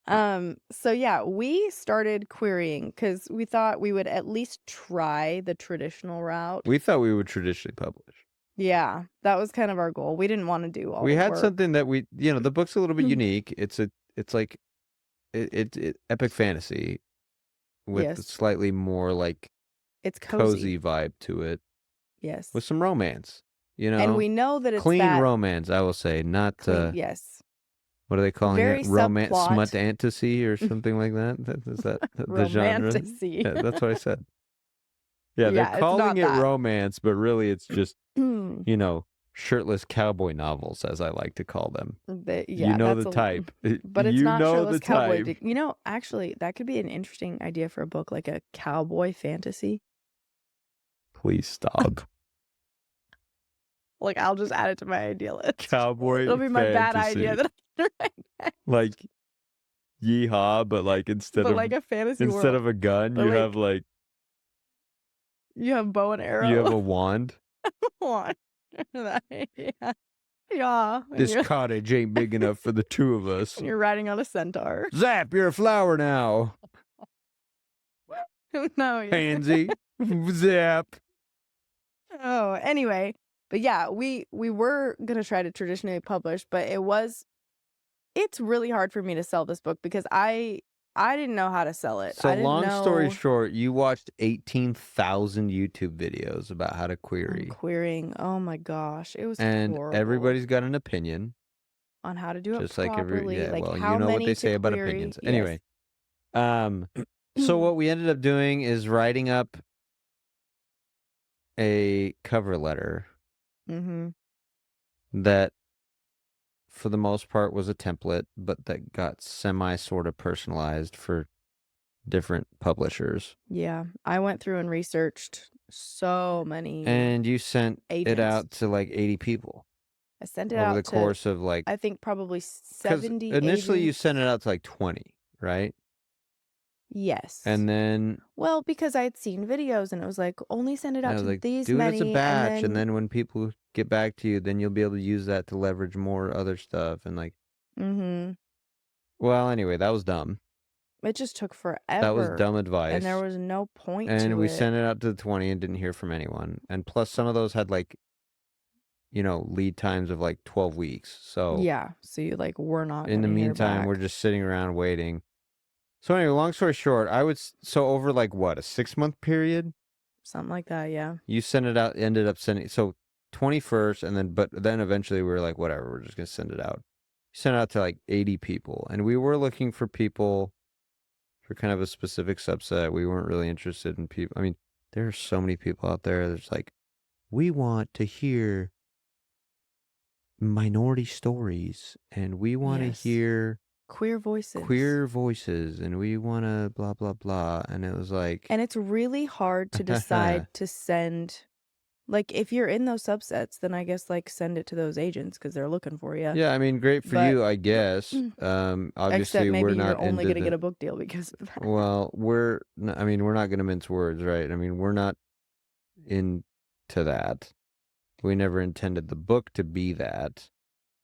So yeah, we started querying because we thought we would at least try the traditional route. We thought we would traditionally publish. Yeah, that was kind of our goal. We didn't want to do all We the had work. something that the book's a little bit unique. It's like epic fantasy with a Yes, slightly more like it's cozy. cozy vibe to it Yes. with some romance, And we know that it's clean that romance, I will say, not clean. Yes. what are they calling it? Very Romance subplot. smut-antasy or something like that? Is that the genre? Romantasy. Yeah, that's what I said. Yeah, they're Yeah, it's calling not it that. romance, but really it's just, shirtless cowboy novels, as I like to call them. You Yeah, know that's the a type. but it's You not know shirtless the cowboy. type. Actually, that could be an interesting idea for a book, like a cowboy fantasy. Please stop. Like, I'll just add it to my idea list. Cowboy It'll be my bad fantasy. idea that I write next. Like yeehaw, but like But like a fantasy instead world. of a gun, But you like have like you have bow and you have arrow. a wand. Yeah. Yeah. This cottage ain't big enough for the two of us. And you're riding on a centaur. Zap, you're a flower now. No, yeah. Pansy. Zap. Oh, anyway. But yeah, we were gonna try to traditionally publish, but it's really hard for me to sell this book because I didn't know how to sell it. So I didn't long story know short, you watched 18,000 YouTube videos about how to on query. querying. Oh my gosh, it was And horrible everybody's got an opinion. on how to do it Just like properly, like well, how you know what many they to say about query. opinions. Yes. Anyway, so what we ended up doing is writing up a cover letter Mm-hmm. that for the most part was a template, but that got semi sort of personalized for different publishers. Yeah, I went through and researched so many And you sent it agents. out to like 80 people I sent it over out the to, course of like, I think probably because 70 initially you agents. sent it out to like 20, right? Yes. And then Well, because I had seen videos and it was like, only send it I out was to like, these do it as a many, batch, and then when people get back to you, then you'll be able to use that to leverage more other stuff. And like, mm-hmm. well, anyway, that was dumb. It just took That was forever. dumb And advice. there was no point And to we it. sent it out to the 20 and didn't hear from anyone. And plus, some of those had like, lead times of like 12 weeks. So Yeah, so you like we're not in the gonna hear meantime, we're back. just sitting around waiting. So anyway, long story short, so over like what, a 6-month period, Something like that, yeah. you sent it out, ended up sending, so 21st, but then eventually we were like, whatever, we're just going to send it out. Sent it out to like 80 people. And we were looking for people for kind of a specific subset. We weren't really interested in people. I mean, there are so many people out there that's like, we want to hear minority stories and we want to Yes. hear Queer voices. queer voices and we want to blah, blah, blah. And it was like, And it's really hard to decide to send, like, if you're in those subsets, then I guess, like, send it to those agents because they're looking for you. yeah, I mean, great for But you, I guess. except Obviously, we're maybe not you're only into gonna get a book deal because of that. well, we're not going to mince words, right? I mean, we're not into that. We never intended the book to be that.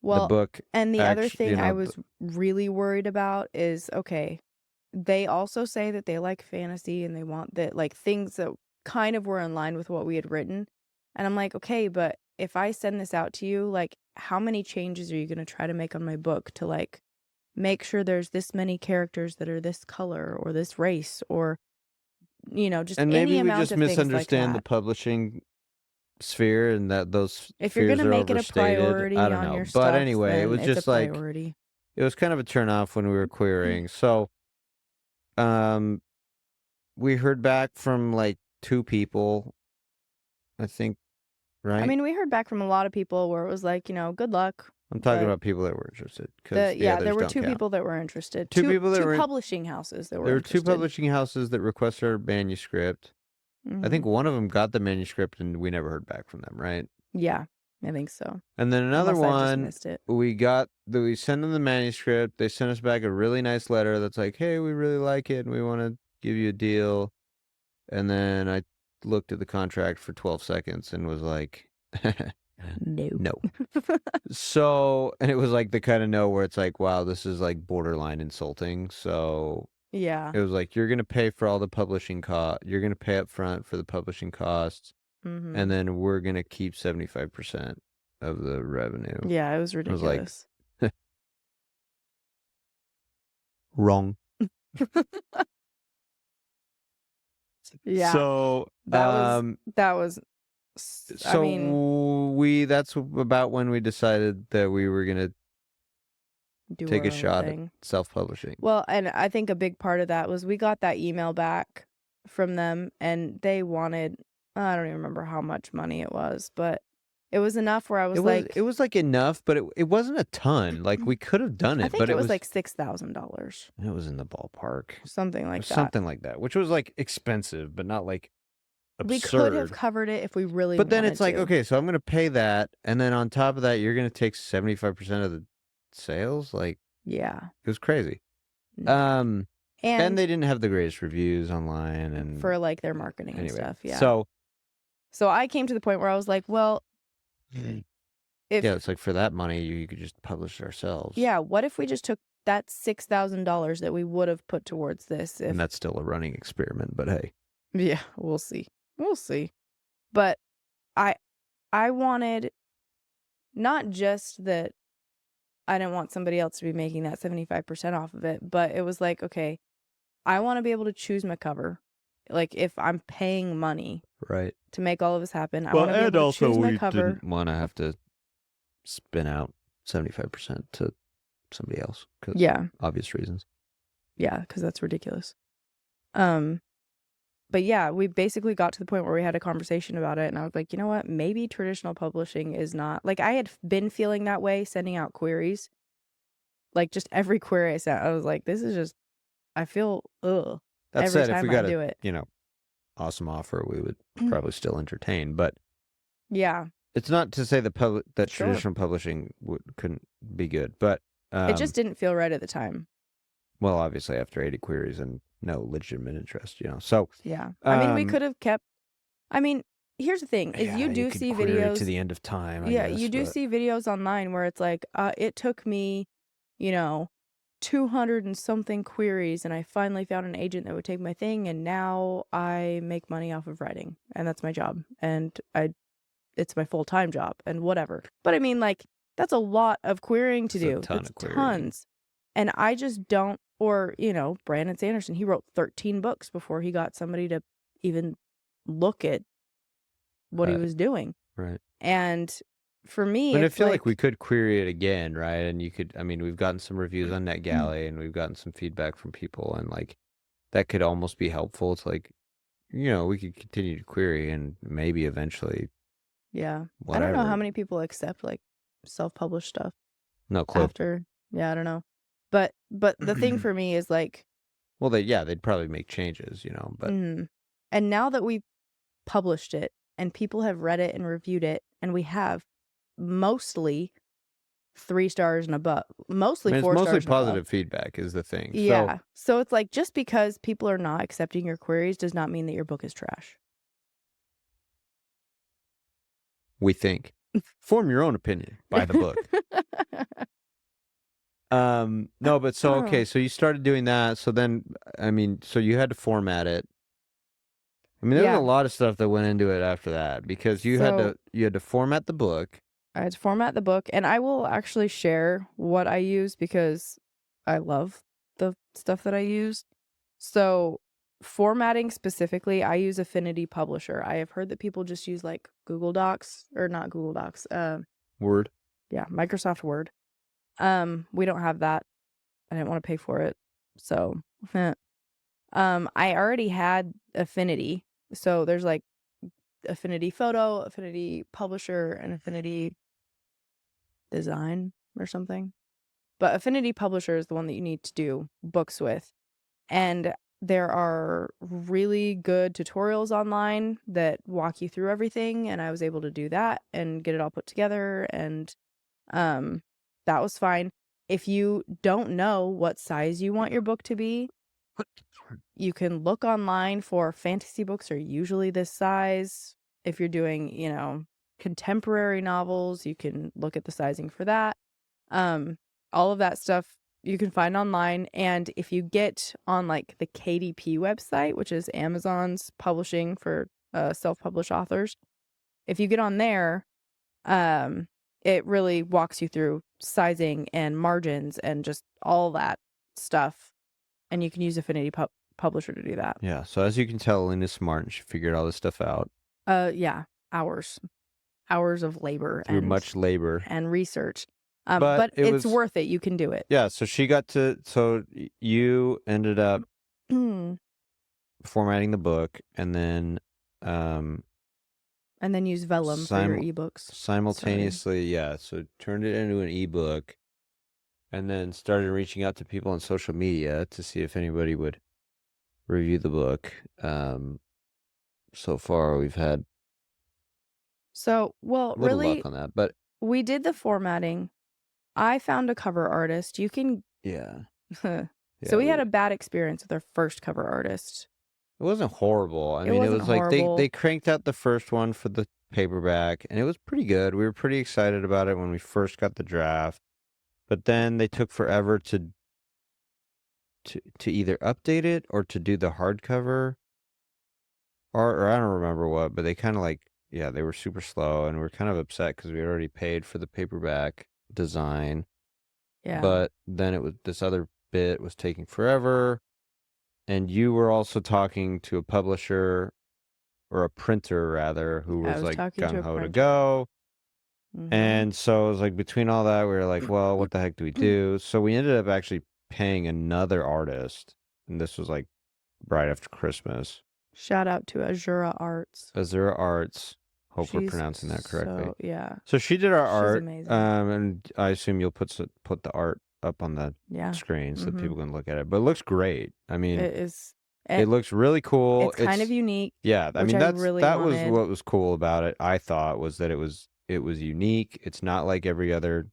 The Well, book, and the other actually, thing I was really worried about is, okay, they also say that they like fantasy and they want that, like, things that kind of were in line with what we had written. And I'm like, okay, but if I send this out to you, like, how many changes are you gonna try to make on my book to, like, make sure there's this many characters that are this color or this race or, just and any maybe we amount just of things like misunderstand the that. publishing sphere and that those If you're fears gonna are make it a overstated. priority I don't on know. your But stuff, anyway, it then was it's a just like, priority. it was kind of a turnoff when we were querying. So, we heard back from like 2 people, I think, right? I mean, we heard back from a lot of people where it was like, good luck. I'm talking But about people that were interested because the there others were don't 2 count. people that were interested. 2 people that two were publishing houses that were There were 2 interested. publishing houses that requested our manuscript. I think Mhm. one of them got the manuscript and we never heard back from them, right? Yeah, I think so. And then another Unless I just one, missed it. we sent them the manuscript. They sent us back a really nice letter that's like, hey, we really like it and we want to give you a deal. And then I looked at the contract for 12 seconds and was like, Nope. No. So, and it was like the kind of no where it's like, wow, this is like borderline insulting. So Yeah. it was like, you're going to pay for all the publishing cost. You're going to pay up front for the publishing costs. And Mhm. then we're going to keep 75% of the revenue. Yeah, it was I was like, ridiculous. wrong. Yeah, So, that was I mean, that's about when we decided that we were going to do take our a own shot at thing. self-publishing. Well, and I think a big part of that was we got that email back from them and they wanted I don't even remember how much money it was, but it was enough where I It was was like it was like enough, but it wasn't a ton. Like we could have done I it, think but it was like $6,000, it was in the ballpark. something It like was that. something like that, which was like expensive, but not like We could have absurd. covered it if we really But then it's wanted like, to. okay, so I'm going to pay that, and then on top of that, you're going to take 75% of the sales? Like, Yeah. it was crazy. Yeah. Um, and And they didn't have the greatest reviews online, and for like their marketing and anyway. stuff, yeah. So, So I came to the point where I was like, well, yeah, if it's like for that money, you could just publish it ourselves. yeah, what if we just took that $6,000 that we would have put towards this And if that's still a running experiment, but hey. yeah, we'll see. We'll see. But I I wanted not just that I didn't want somebody else to be making that 75% off of it, but it was like, okay, I want to be able to choose my cover. Like if I'm paying money Right. to make all of this happen, I Well, want to be and able to also choose my we cover. didn't want to have to spin out 75% to somebody else because Yeah. obvious reasons. Yeah, cuz that's ridiculous. Um but yeah, we basically got to the point where we had a conversation about it and I was like, "You know what? Maybe traditional publishing is not." Like I had been feeling that way sending out queries. Like just every query I sent, I was like, "This is just I feel ugh That every said, if we time I got a, do it." awesome offer, we would probably still entertain, but Yeah, it's not to say that sure. traditional publishing couldn't be good, but It just didn't feel right at the time. well, obviously after 80 queries and no legitimate interest, So, Yeah. I mean, we um, could have kept I mean, here's the thing, is you yeah, you do could see query it to videos the end of time, I yeah, you guess, do but see videos online where it's like, it took me, you know, 200 and something queries and I finally found an agent that would take my thing and now I make money off of writing and that's my job and it's my full-time job and whatever. But I mean like that's a lot of querying to it's a do. ton That's of querying. tons. And I just don't or, Brandon Sanderson, he wrote 13 books before he got somebody to even look at what he Right, was doing. right. And for me, And I it's feel like we like could query it again, right? And you could, I mean, we've gotten some reviews on NetGalley and we've gotten some feedback from people, and like that could almost be helpful. It's like, we could continue to query and maybe eventually yeah. I don't know how whatever. many people accept like self-published stuff No clue. after. Yeah, I don't know. But the thing for me is like Well, they'd probably make changes, but mm, and now that we've published it and people have read it and reviewed it and we have mostly 3 stars and above, I mostly mean, it's 4 mostly stars and above. positive feedback is the thing. So Yeah. So it's like just because people are not accepting your queries does not mean that your book is trash. we think. Form your own opinion. Buy the book. No, but so okay, Oh. so you started doing that. So then, I mean, so you had to format it. I mean, there was a Yeah. lot of stuff that went into it after that because So you had to format the book. I had to format the book, and I will actually share what I use because I love the stuff that I use. So, formatting specifically, I use Affinity Publisher. I have heard that people just use like Google Docs or not Google Docs. Word. Yeah, Microsoft Word. We don't have that. I didn't want to pay for it, so I already had Affinity, so there's like Affinity Photo, Affinity Publisher, and Affinity Design or something. But Affinity Publisher is the one that you need to do books with. And there are really good tutorials online that walk you through everything. And I was able to do that and get it all put together. And um, that was fine. If you don't know what size you want your book to be, you can look online for fantasy books are usually this size. If you're doing, contemporary novels, you can look at the sizing for that. All of that stuff you can find online. And if you get on like the KDP website, which is Amazon's publishing for self-published authors, if you get on there, it really walks you through sizing and margins and just all that stuff. And you can use Affinity Publisher to do that. Yeah. So as you can tell, Lena's smart and she figured all this stuff out Yeah, hours of labor through much labor. and research. But But it it's was worth it. You can do it. Yeah, so she got to you ended up And formatting the book and then then use Vellum for your ebooks. simultaneously, yeah, so turned it into an ebook and then started reaching out to people on social media to see if anybody would review the book. So far we've had So, well, little really, luck on that, but we did the formatting. I found a cover artist. You can. yeah. So Yeah, we had a bad experience with our first cover artist. It wasn't horrible. I It mean, it wasn't was like horrible. they cranked out the first one for the paperback, and it was pretty good. We were pretty excited about it when we first got the draft, but then they took forever to either update it or to do the hardcover, or I don't remember what. But they kind of they were super slow, and we are kind of upset because we had already paid for the paperback design. Yeah. But then it was this other bit was taking forever. And you were also talking to a publisher or a printer rather, who was like gung-ho to go. And so it was like between all that, we were like, well, what the heck do we do? So we ended up actually paying another artist. And this was like right after Christmas. Shout out to Azura Arts. Azura Arts. Hope we're pronouncing that correctly. So, yeah. So she did our art. Amazing. And I assume you'll put the art up on the screen so that people can look at it. But it looks great. I mean, it is. It looks really cool. It's kind of unique. Yeah, I mean that was wanted. what was cool about it. I thought was that it was unique. It's not like every other,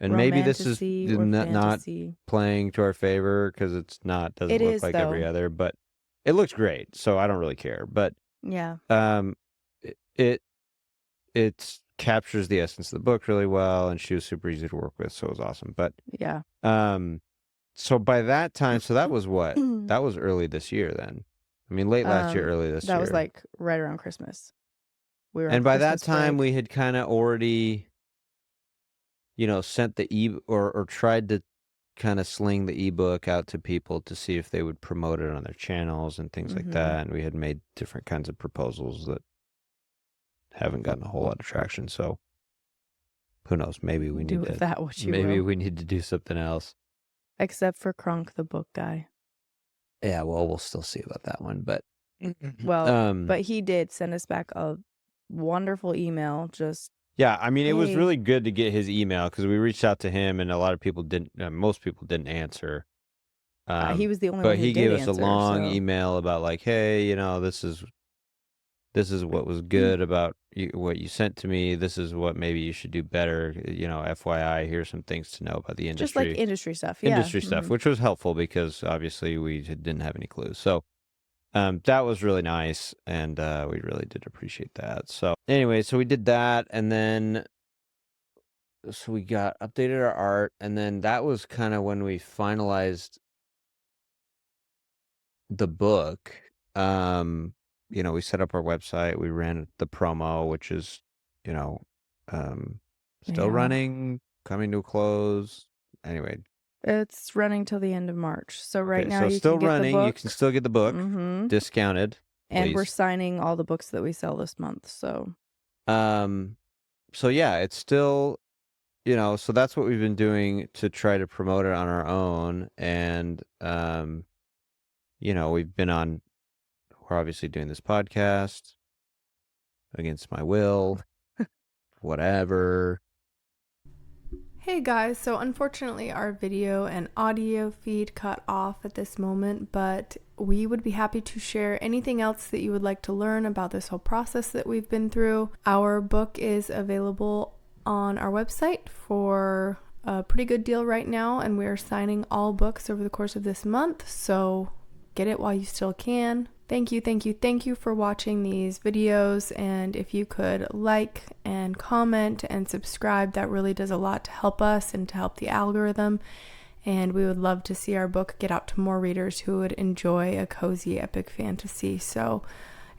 and maybe this is not playing to our favor because it's not doesn't look like every other. But it looks great, so I don't really care. But yeah, it captures the essence of the book really well, and she was super easy to work with, so it was awesome. But yeah, so by that time, so that was what? That was early this year then. I mean, late last year, early this year. That was like right around Christmas. And by that time, we had kind of already, sent the or tried to kind of sling the ebook out to people to see if they would promote it on their channels and things like that. And we had made different kinds of proposals that haven't gotten a whole lot of traction. So who knows? Maybe we need we need to do something else. Except for Kronk, the book guy. Yeah, well, we'll still see about that one, but but he did send us back a wonderful email. Yeah, I mean, it was really good to get his email because we reached out to him, and a lot of people didn't. Most people didn't answer. He was the only one but who he did gave us answer, a long email about like, hey, this is what was good about what you sent to me. This is what maybe you should do better. FYI, here's some things to know about the industry. Just like industry stuff. Yeah. Industry stuff, which was helpful because obviously we didn't have any clues. So that was really nice, and we really did appreciate that. So anyway, so we did that, and then so we updated our art, and then that was kind of when we finalized the book. We set up our website, we ran the promo, which is, still running, coming to a close. Anyway. It's running till the end of March. So now you still can get running. The book. You can still get the book discounted. And we're signing all the books that we sell this month. So yeah, it's still, so that's what we've been doing to try to promote it on our own. And, we're obviously doing this podcast against my will, whatever. Hey guys, so unfortunately our video and audio feed cut off at this moment, but we would be happy to share anything else that you would like to learn about this whole process that we've been through. Our book is available on our website for a pretty good deal right now, and we are signing all books over the course of this month, so get it while you still can. Thank you for watching these videos, and if you could like and comment and subscribe, that really does a lot to help us and to help the algorithm, and we would love to see our book get out to more readers who would enjoy a cozy epic fantasy. So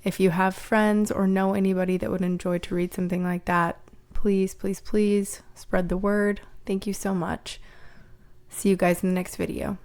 if you have friends or know anybody that would enjoy to read something like that, please spread the word. Thank you so much. See you guys in the next video.